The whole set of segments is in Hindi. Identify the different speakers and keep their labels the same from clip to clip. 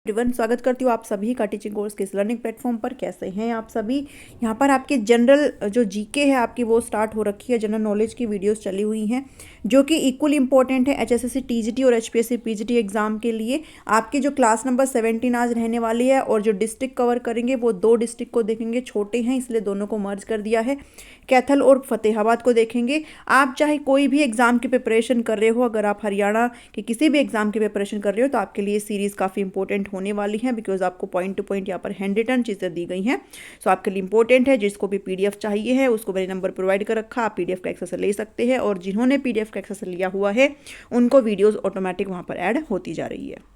Speaker 1: एवरीवन, स्वागत करती हूँ आप सभी का टीचिंग कोर्स के इस लर्निंग प्लेटफॉर्म पर। कैसे हैं आप सभी। यहाँ पर आपके जनरल जो जीके है आपकी वो स्टार्ट हो रखी है। जनरल नॉलेज की वीडियोस चली हुई हैं जो कि इक्वली इंपॉर्टेंट है एचएसएससी टीजीटी और एचपीएससी पीजीटी एग्जाम के लिए। आपकी जो क्लास नंबर 17 आज रहने वाली है और जो डिस्ट्रिक्ट कवर करेंगे वो 2 डिस्ट्रिक्ट को देखेंगे। छोटे हैं इसलिए दोनों को मर्ज कर दिया है। कैथल और फतेहाबाद को देखेंगे। आप चाहे कोई भी एग्जाम की प्रिपरेशन कर रहे हो, अगर आप हरियाणा के किसी भी एग्जाम की प्रिपरेशन कर रहे हो तो आपके लिए सीरीज काफ़ी इंपॉर्टेंट होने वाली है, बिकॉज आपको पॉइंट टू पॉइंट यहाँ पर हैंड रिटन चीज़ें दी गई हैं। सो आपके लिए इंपॉर्टेंट है। जिसको भी पीडीएफ चाहिए है उसको मैंने नंबर प्रोवाइड कर रखा, आप पीडीएफ का एक्सेस ले सकते हैं। और जिन्होंने पीडीएफ का एक्सेस लिया हुआ है उनको वीडियोज़ ऑटोमेटिक वहाँ पर ऐड होती जा रही है।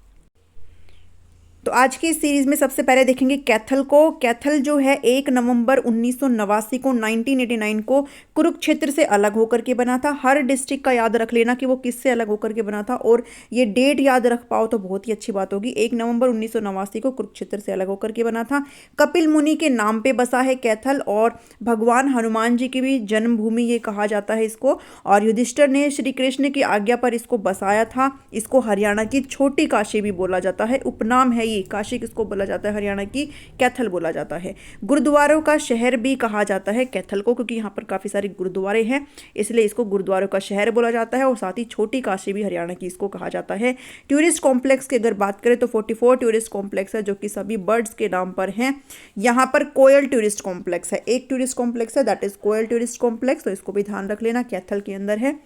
Speaker 1: तो आज की इस सीरीज में सबसे पहले देखेंगे कैथल को। कैथल जो है 1 नवंबर 1989 को 1989 को कुरुक्षेत्र से अलग होकर के बना था। हर डिस्ट्रिक्ट का याद रख लेना कि वो किससे अलग होकर के बना था, और ये डेट याद रख पाओ तो बहुत ही अच्छी बात होगी। 1 नवंबर 1989 को कुरुक्षेत्र से अलग होकर के बना था। कपिल मुनि के नाम पे बसा है कैथल, और भगवान हनुमान जी की भी जन्मभूमि ये कहा जाता है इसको। और युधिष्ठिर ने श्री कृष्ण की आज्ञा पर इसको बसाया था। इसको हरियाणा की छोटी काशी भी बोला जाता है, उपनाम है ये। काशी किसको बोला जाता है? हरियाणा की कैथल बोला जाता है। गुरुद्वारों का शहर भी कहा जाता है कैथल को, क्योंकि यहाँ पर काफी सारे गुरुद्वारे हैं इसलिए इसको गुरुद्वारों का शहर बोला जाता है। और साथ ही छोटी काशी भी हरियाणा की इसको कहा जाता है। टूरिस्ट कॉम्प्लेक्स की अगर बात करें तो 44 टूरिस्ट कॉम्प्लेक्स है जो कि सभी बर्ड्स के नाम पर हैं। यहाँ पर कोयल टूरिस्ट कॉम्प्लेक्स है, एक टूरिस्ट कॉम्प्लेक्स है, that is Koel tourist complex, तो इसको भी ध्यान रख लेना, कैथल के अंदर है।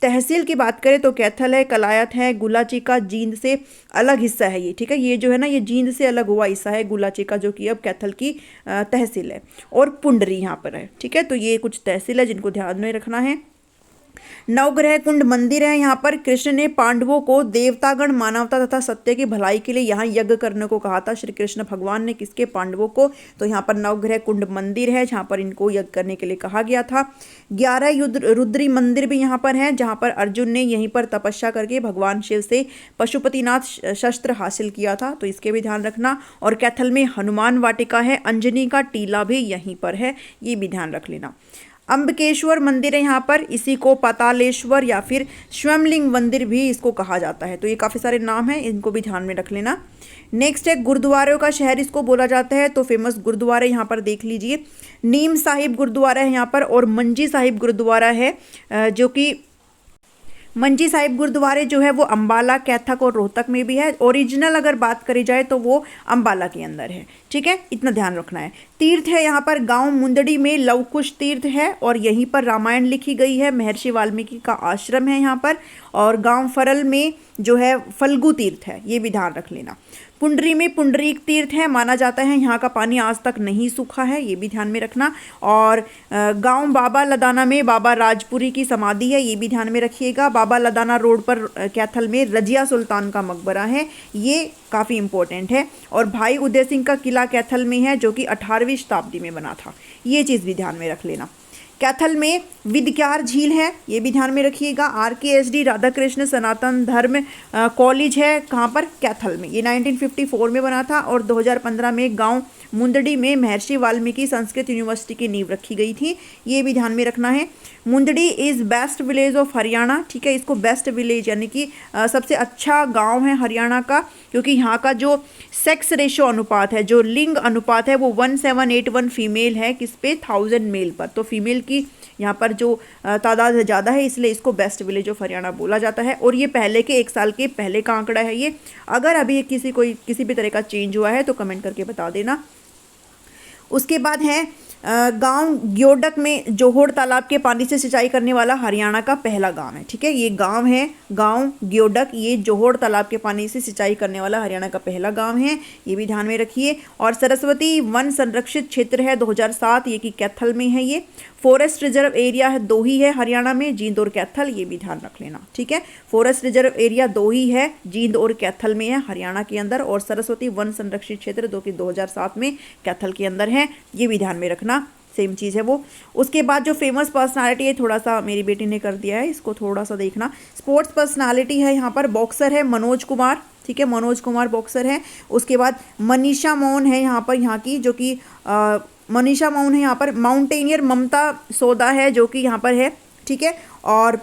Speaker 1: तहसील की बात करें तो कैथल है, कलायत है, गुलाची का जींद से अलग हिस्सा है ये। ठीक है, ये जो है ना ये जींद से अलग हुआ हिस्सा है गुलाची का, जो कि अब कैथल की तहसील है। और पुंडरी यहाँ पर है। ठीक है, तो ये कुछ तहसील है जिनको ध्यान में रखना है। नवग्रह कुंड मंदिर है। यहाँ पर कृष्ण ने पांडवों को देवतागण, मानवता तथा सत्य की भलाई के लिए यहाँ यज्ञ करने को कहा था। श्री कृष्ण भगवान ने किसके? पांडवों को। तो यहाँ पर नवग्रह कुंड मंदिर है जहाँ पर इनको यज्ञ करने के लिए कहा गया था। 11 रुद्री मंदिर भी यहाँ पर है जहाँ पर अर्जुन ने यहीं पर तपस्या करके भगवान शिव से पशुपतिनाथ शस्त्र हासिल किया था, तो इसके भी ध्यान रखना। और कैथल में हनुमान वाटिका है, अंजनी का टीला भी यहीं पर है, ये भी ध्यान रख लेना। अम्बकेश्वर मंदिर है यहाँ पर, इसी को पातालेश्वर या फिर स्वयंलिंग मंदिर भी इसको कहा जाता है। तो ये काफ़ी सारे नाम हैं, इनको भी ध्यान में रख लेना। नेक्स्ट है गुरुद्वारों का शहर इसको बोला जाता है। तो फेमस गुरुद्वारे यहाँ पर देख लीजिए, नीम साहिब गुरुद्वारा है यहाँ पर, और मंजी साहिब गुरुद्वारा है जो कि मंजी साहिब गुरुद्वारे जो है वो अंबाला, कैथक और रोहतक में भी है। ओरिजिनल अगर बात करी जाए तो वो अंबाला के अंदर है। ठीक है, इतना ध्यान रखना है। तीर्थ है यहाँ पर, गांव मुंदड़ी में लवकुश तीर्थ है और यहीं पर रामायण लिखी गई है। महर्षि वाल्मीकि का आश्रम है यहाँ पर। और गांव फरल में जो है फल्गु तीर्थ है, ये भी ध्यान रख लेना। पुंडरी में पुंडरीक तीर्थ है, माना जाता है यहाँ का पानी आज तक नहीं सूखा है, ये भी ध्यान में रखना। और गांव बाबा लदाना में बाबा राजपुरी की समाधि है, ये भी ध्यान में रखिएगा। बाबा लदाना रोड पर कैथल में रजिया सुल्तान का मकबरा है, ये काफ़ी इंपॉर्टेंट है। और भाई उदय सिंह का किला कैथल में है जो कि 18वीं शताब्दी में बना था, ये चीज़ भी ध्यान में रख लेना। कैथल में विदक्यार झील है, ये भी ध्यान में रखिएगा। RKSD राधा कृष्ण सनातन धर्म कॉलेज है, कहाँ पर? कैथल में, ये 1954 में बना था। और 2015 में गांव मुंदड़ी में महर्षि वाल्मीकि संस्कृत यूनिवर्सिटी की नींव रखी गई थी, ये भी ध्यान में रखना है। Mundri is best village of Haryana. ठीक है, इसको बेस्ट विलेज यानी कि सबसे अच्छा गांव है हरियाणा का, क्योंकि यहाँ का जो सेक्स रेशो अनुपात है, जो लिंग अनुपात है वो 1781 फीमेल है किस पे? 1000 मेल पर। तो फीमेल की यहाँ पर जो तादाद ज़्यादा है, इसलिए इसको बेस्ट विलेज ऑफ हरियाणा बोला जाता है। और ये पहले के 1 साल के पहले का आंकड़ा है ये। अगर अभी किसी भी तरह का चेंज हुआ है तो कमेंट करके बता देना। उसके बाद है गांव ग्योडक में जोहोड़ तालाब के पानी से सिंचाई करने वाला हरियाणा का पहला गांव है। ठीक है, ये गांव है गांव ग्योडक, ये जोहोड़ तालाब के पानी से सिंचाई करने वाला हरियाणा का पहला गांव है, ये भी ध्यान में रखिए। और सरस्वती वन संरक्षित क्षेत्र है 2007, ये कि कैथल में है। ये फॉरेस्ट रिजर्व एरिया है 2 ही है हरियाणा में, जींद और कैथल, ये भी ध्यान रख लेना। ठीक है, फॉरेस्ट रिजर्व एरिया 2 ही है, जींद और कैथल में है हरियाणा के अंदर। और सरस्वती वन संरक्षित क्षेत्र जो कि 2007 में कैथल के अंदर है, ये भी ध्यान में रखना, सेम चीज़ है वो। उसके बाद जो फेमस पर्सनालिटी है, थोड़ा सा मेरी बेटी ने कर दिया है, इसको थोड़ा सा देखना। स्पोर्ट्स पर्सनालिटी है यहाँ पर, बॉक्सर है मनोज कुमार। ठीक है, मनोज कुमार बॉक्सर है। उसके बाद मनीषा मौन है यहाँ पर, यहाँ की जो कि मनीषा मौन है यहाँ पर। माउंटेनियर ममता सोदा है जो कि यहाँ पर है। ठीक है, और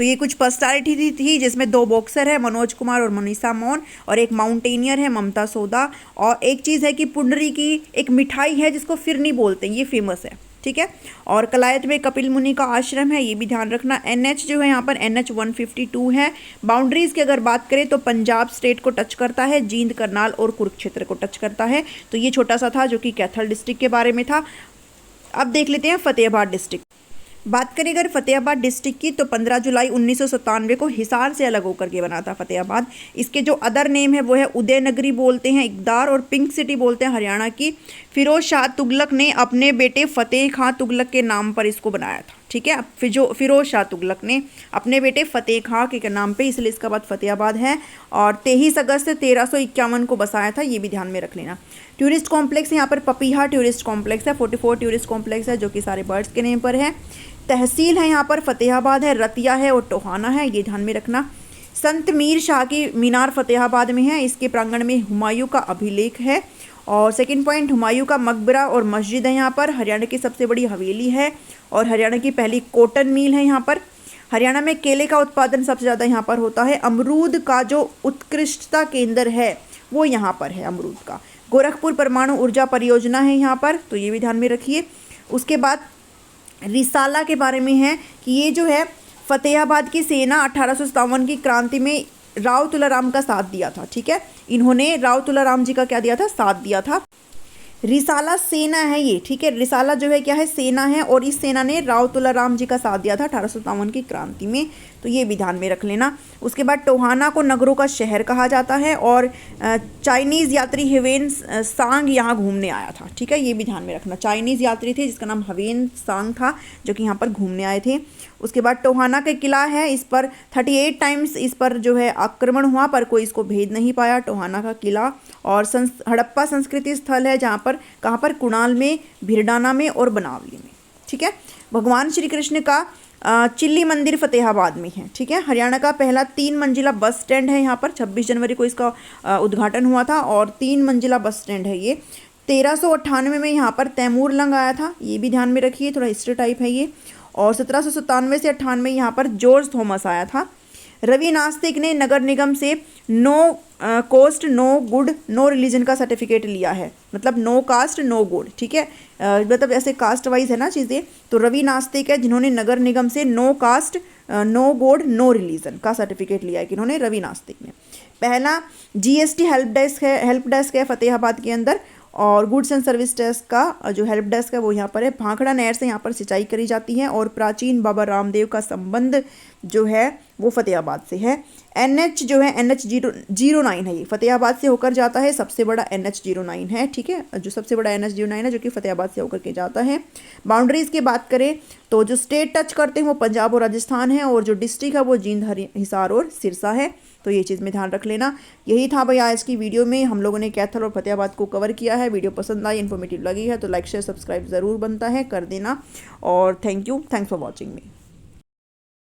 Speaker 1: तो ये कुछ पर्सनालिटी थी जिसमें 2 बॉक्सर है, मनोज कुमार और मनीषा मौन, और एक माउंटेनियर है, ममता सोदा, और एक चीज़ है कि पुंडरी की एक मिठाई है जिसको फिरनी बोलते हैं, ये फेमस है, ठीक है। और कलायत में कपिल मुनि का आश्रम है, ये भी ध्यान रखना। NH जो है यहाँ पर NH 152 है। बाउंड्रीज़ की अगर बात करें तो पंजाब स्टेट को टच करता है, जींद, करनाल और कुरुक्षेत्र को टच करता है। तो ये छोटा सा था जो कि कैथल डिस्ट्रिक्ट के बारे में था। अब देख लेते हैं फतेहाबाद डिस्ट्रिक्ट। बात करें अगर फतेहाबाद डिस्ट्रिक्ट की तो 15 जुलाई 1997 को हिसार से अलग होकर के बना था फतेहाबाद। इसके जो अदर नेम है वो है उदयनगरी बोलते हैं, इकदार और पिंक सिटी बोलते हैं हरियाणा की। फिरोज शाह तुगलक ने अपने बेटे फतेह खां तुगलक के नाम पर इसको बनाया था, ठीक है। फिरोज शाह तुगलक ने अपने बेटे फतेह खां के नाम पे, इसलिए इसका बाद फतेहाबाद है। और 23 अगस्त 1351 को बसाया था, ये भी ध्यान में रख लेना। टूरिस्ट कॉम्प्लेक्स यहाँ पर पपीहा टूरिस्ट कॉम्प्लेक्स है, 44 टूरिस्ट कॉम्प्लेक्स है जो कि सारे बर्ड्स के नेम पर है। तहसील है यहाँ पर फतेहाबाद है, रतिया है और टोहाना है, ये ध्यान में रखना। संत मीर शाह की मीनार फतेहाबाद में है, इसके प्रांगण में हुमायूं का अभिलेख है। और सेकंड पॉइंट, हुमायूं का मकबरा और मस्जिद है यहाँ पर। हरियाणा की सबसे बड़ी हवेली है और हरियाणा की पहली कॉटन मिल है यहाँ पर। हरियाणा में केले का उत्पादन सबसे ज़्यादा यहाँ पर होता है। अमरूद का जो उत्कृष्टता केंद्र है वो यहाँ पर है, अमरूद का। गोरखपुर परमाणु ऊर्जा परियोजना है यहाँ पर, तो ये भी ध्यान में रखिए। उसके बाद रिसाला के बारे में है कि ये जो है फतेहाबाद की सेना 1857 की क्रांति में राव तुलाराम का साथ दिया था, ठीक है। इन्होंने राव तुलाराम जी का क्या दिया था, साथ दिया था। रिसाला सेना है ये, ठीक है। रिसाला जो है क्या है, सेना है, और इस सेना ने राव तुलाराम जी का साथ दिया था 1857 की क्रांति में, तो ये भी ध्यान में रख लेना। उसके बाद टोहाना को नगरों का शहर कहा जाता है और चाइनीज़ यात्री हिवेन सांग यहाँ घूमने आया था, ठीक है, ये भी ध्यान में रखना। चाइनीज़ यात्री थे जिसका नाम हिवेन सांग था जो कि यहाँ पर घूमने आए थे। उसके बाद टोहाना का किला है, इस पर 38 टाइम्स इस पर जो है आक्रमण हुआ पर कोई इसको भेद नहीं पाया, टोहाना का किला। और हड़प्पा संस्कृति स्थल है जहाँ पर, कहाँ पर, कुणाल में, भिरडाना में और बनावली में, ठीक है। भगवान श्री कृष्ण का चिल्ली मंदिर फतेहाबाद में है, ठीक है। हरियाणा का पहला 3 मंजिला बस स्टैंड है यहाँ पर, 26 जनवरी को इसका उद्घाटन हुआ था और 3 मंजिला बस स्टैंड है ये। 1398 में यहाँ पर तैमूर लंग आया था, ये भी ध्यान में रखिए, थोड़ा हिस्ट्री टाइप है ये। और 1797 से 98 यहाँ पर जॉर्ज थॉमस आया था। रवि नास्तिक ने नगर निगम से no caste no god no religion का सर्टिफिकेट लिया है, मतलब नो कास्ट नो गुड, ठीक है। मतलब ऐसे कास्ट वाइज है ना चीज़ें, तो रवि नास्तिक है जिन्होंने नगर निगम से no caste no god no religion का सर्टिफिकेट लिया है, कि इन्होंने, रवि नास्तिक ने। पहला GST हेल्प डेस्क है फतेहाबाद के अंदर, और गुड्स एंड सर्विस डेस्क का जो हेल्प डेस्क है वो यहाँ पर है। भाखड़ा नहर से यहाँ पर सिंचाई करी जाती है और प्राचीन बाबा रामदेव का संबंध जो है वो फतेहाबाद से है। NH जो है NH 09 है, ये फतेहाबाद से होकर जाता है, सबसे बड़ा NH 09 है, ठीक है, जो सबसे बड़ा NH 09 है जो कि फतेहाबाद से होकर के जाता है। बाउंड्रीज़ की बात करें तो जो स्टेट टच करते हैं वो पंजाब और राजस्थान है, और जो डिस्ट्रिक्ट है वो जींद, हिसार और सिरसा है, तो ये चीज़ में ध्यान रख लेना। यही था भाई आज की वीडियो में, हम लोगों ने कैथल और फतेहाबाद को कवर किया है। वीडियो पसंद आई, इन्फॉर्मेटिव लगी है तो लाइक शेयर सब्सक्राइब ज़रूर बनता है, कर देना। और thank you, thanks for watching me.